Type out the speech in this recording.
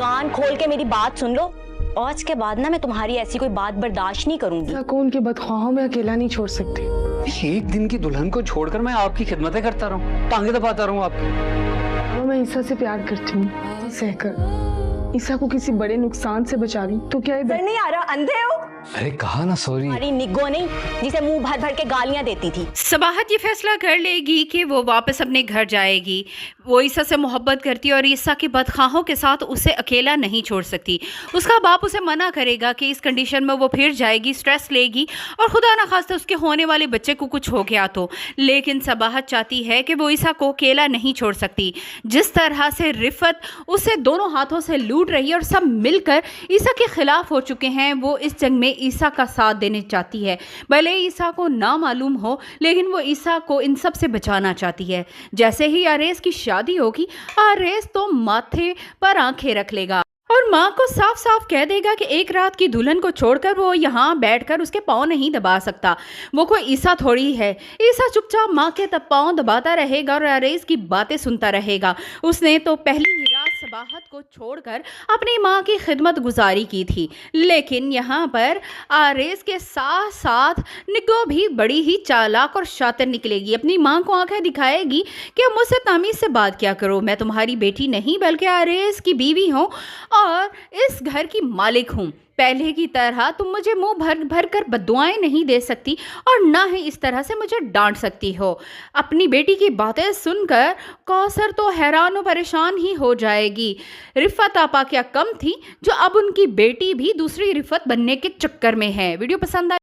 कान खोल के मेरी बात सुन लो। आज के बाद ना मैं तुम्हारी ऐसी कोई बात बर्दाश्त नहीं करूंगी। को उनके बदख्वाहों में अकेला नहीं छोड़ सकती। एक दिन की दुल्हन को छोड़कर मैं आपकी खिदमतें करता रहूं, टांगे दबाता रहूं आपकी। मैं ईसा से प्यार करती हूँ, सहकर ईसा को किसी बड़े नुकसान से बचा रही, तो क्या ये नहीं आ रहा? अंधे हो? अरे कहा ना सॉरी। हमारी निग्गो नहीं जिसे मुंह भर भर के गालियां देती थी। सबाहत ये फैसला कर लेगी कि वो वापस अपने घर जाएगी। वो ईसा से मोहब्बत करती है और ईसा के बदखाहों के साथ उसे अकेला नहीं छोड़ सकती। उसका बाप उसे मना करेगा कि इस कंडीशन में वो फिर जाएगी, स्ट्रेस लेगी और खुदा न खास्ता उसके होने वाले बच्चे को कुछ हो गया तो। लेकिन सबाहत चाहती है कि वो ईसा को अकेला नहीं छोड़ सकती। जिस तरह से रिफत उसे दोनों हाथों से लूट रही है और सब मिलकर ईसा के खिलाफ हो चुके हैं, वो इस जंग में ईसा का साथ देने चाहती है। भले ईसा को ना मालूम हो, लेकिन वो ईसा को इन सब से बचाना चाहती है। जैसे ही आरेस की शादी होगी, आरेस तो माथे पर आंखें रख लेगा और माँ को साफ साफ कह देगा कि एक रात की दुल्हन को छोड़कर वो यहाँ बैठकर उसके पाँव नहीं दबा सकता। वो कोई ईसा थोड़ी है। ईसा चुपचाप माँ के तब पाँव दबाता रहेगा और आरेस की बातें सुनता रहेगा। उसने तो पहली ही रात सबाहत को छोड़कर अपनी माँ की खिदमत गुजारी की थी, लेकिन यहाँ पर आरेस के साथ साथ निग्गो भी बड़ी ही चालाक और शातिर निकलेगी। अपनी माँ को आंखें दिखाएगी कि मुझसे तमीज़ से बात क्या करो, मैं तुम्हारी बेटी नहीं बल्कि आरेस की बीवी हूँ और इस घर की मालिक हूँ। पहले की तरह तुम मुझे मुंह भर भर कर बद्दुआएं नहीं दे सकती और ना ही इस तरह से मुझे डांट सकती हो। अपनी बेटी की बातें सुनकर कौसर तो हैरान और परेशान ही हो जाएगी। रिफत आपा क्या कम थी जो अब उनकी बेटी भी दूसरी रिफत बनने के चक्कर में है। वीडियो पसंद आए